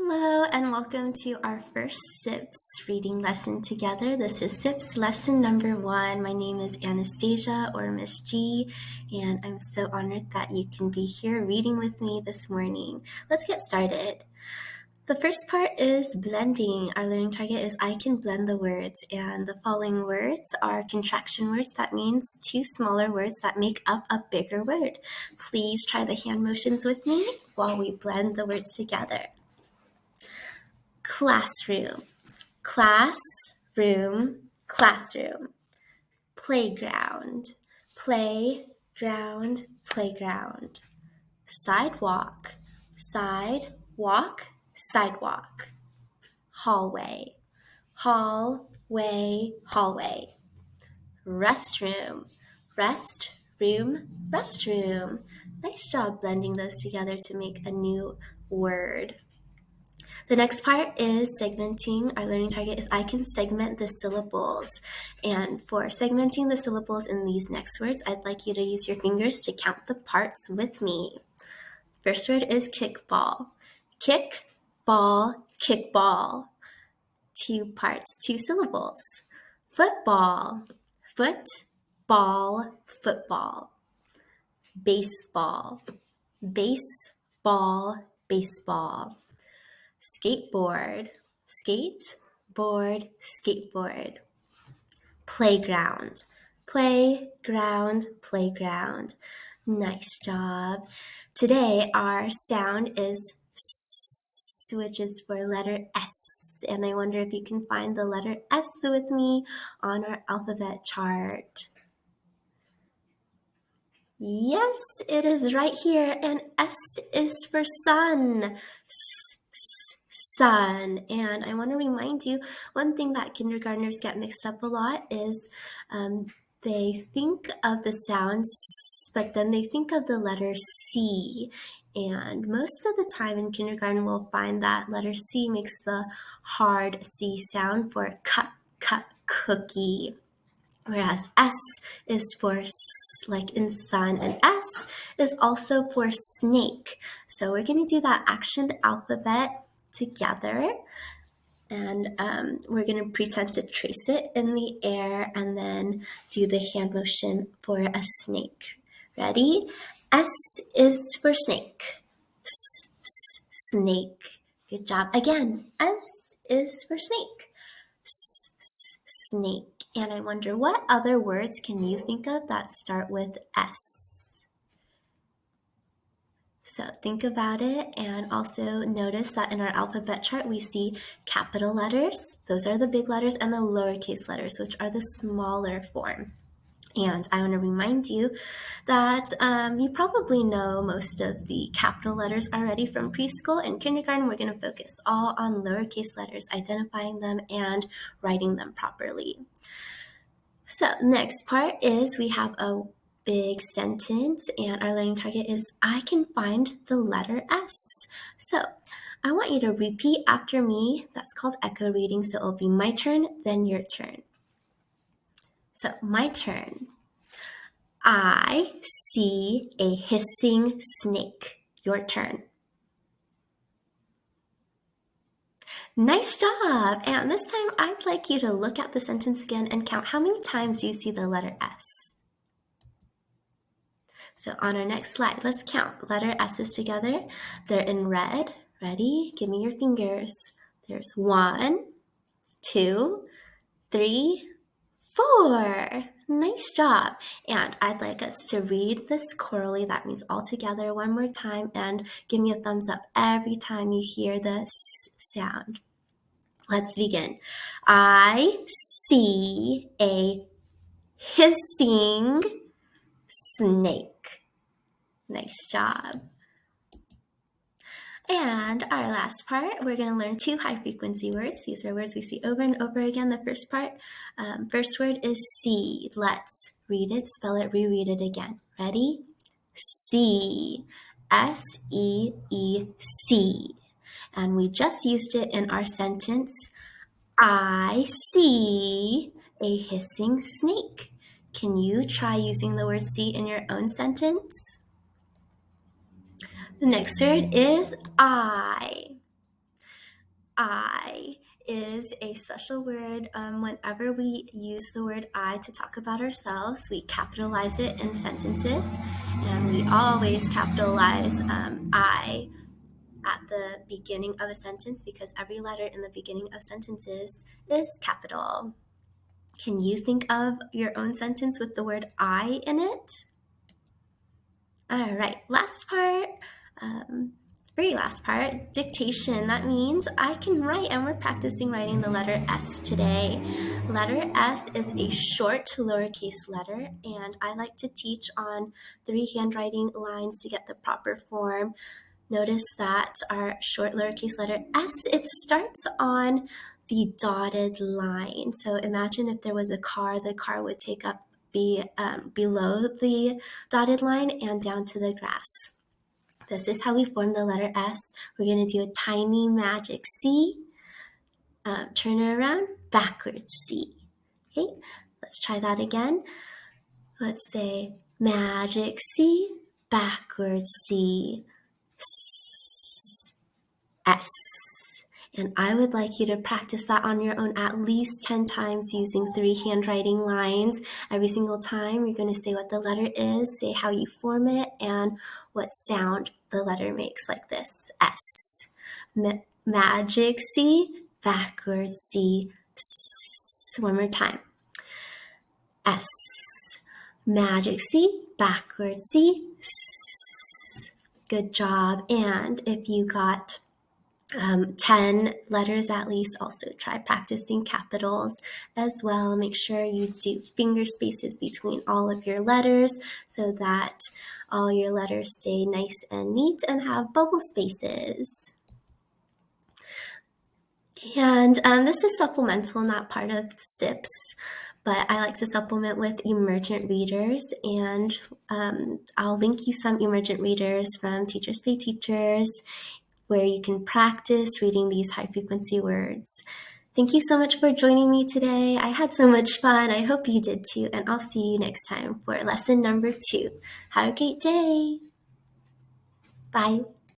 Hello and welcome to our first SIPPS reading lesson together. This is SIPPS lesson number 1. My name is Anastasia or Miss G, and I'm so honored that you can be here reading with me this morning. Let's get started. The first part is blending. Our learning target is I can blend the words, and the following words are contraction words. That means two smaller words that make up a bigger word. Please try the hand motions with me while we blend the words together. Classroom, classroom, classroom. Playground, playground, playground. Sidewalk, sidewalk, sidewalk. Hallway, hallway, hallway. Restroom, restroom, restroom. Nice job blending those together to make a new word. The next part is segmenting. Our learning target is I can segment the syllables. And for segmenting the syllables in these next words, I'd like you to use your fingers to count the parts with me. First word is kickball. Kick, ball, kickball. 2 parts, 2 syllables. Football, foot, ball, football. Baseball, baseball, baseball. Skateboard, skateboard, skateboard. Playground, playground, playground. Nice job. Today our sound is S, which is for letter S. And I wonder if you can find the letter S with me on our alphabet chart. Yes, it is right here, and S is for sun. Sun. And I want to remind you, one thing that kindergartners get mixed up a lot is they think of the sound S, but then they think of the letter C. And most of the time in kindergarten, we'll find that letter C makes the hard C sound for cut, cookie. Whereas S is for like in sun, and S is also for snake. So we're going to do that action alphabet together, and we're going to pretend to trace it in the air and then do the hand motion for a snake. Ready? S is for snake. Snake. Good job. Again, S is for snake. Snake. And I wonder, what other words can you think of that start with S? So think about it, and also notice that in our alphabet chart we see capital letters, those are the big letters, and the lowercase letters, which are the smaller form. And I want to remind you that you probably know most of the capital letters already from preschool. In kindergarten, we're going to focus all on lowercase letters, identifying them and writing them properly. So next part is we have a big sentence, and our learning target is I can find the letter S. So I want you to repeat after me. That's called echo reading. So it'll be my turn, then your turn. So my turn. I see a hissing snake. Your turn. Nice job. And this time I'd like you to look at the sentence again and count how many times do you see the letter S. So on our next slide, let's count letter S's together. They're in red. Ready? Give me your fingers. There's 1, 2, 3, 4. Nice job. And I'd like us to read this chorally, that means all together, one more time, and give me a thumbs up every time you hear the S sound. Let's begin. I see a hissing snake. Nice job. And our last part, we're going to learn 2 high-frequency words. These are words we see over and over again. The first part, first word is see. Let's read it, spell it, reread it again. Ready? See. S-E-E-C. And we just used it in our sentence, I see a hissing snake. Can you try using the word see in your own sentence? The next word is I. I is a special word. Whenever we use the word I to talk about ourselves, we capitalize it in sentences, and we always capitalize I at the beginning of a sentence because every letter in the beginning of sentences is capital. Can you think of your own sentence with the word I in it? All right, last part. Very last part, dictation. That means I can write, and we're practicing writing the letter S today. Letter S is a short lowercase letter, and I like to teach on 3 handwriting lines to get the proper form. Notice that our short lowercase letter S, it starts on the dotted line. So imagine if there was a car, the car would take up below the dotted line and down to the grass. This is how we form the letter S. We're going to do a tiny magic C, turn it around, backwards C. Okay, let's try that again. Let's say magic C, backwards C, S. And I would like you to practice that on your own at least 10 times using 3 handwriting lines. Every single time, you're going to say what the letter is, say how you form it, and what sound the letter makes, like this, S. Magic C, backwards C, S. One more time. S. Magic C, backwards C, S. Good job. And if you got 10 letters at least, also try practicing capitals as well. Make sure you do finger spaces between all of your letters so that all your letters stay nice and neat and have bubble spaces. And this is supplemental, not part of SIPPS, but I like to supplement with emergent readers, and I'll link you some emergent readers from Teachers Pay Teachers where you can practice reading these high-frequency words. Thank you so much for joining me today. I had so much fun. I hope you did too, and I'll see you next time for lesson number 2. Have a great day. Bye.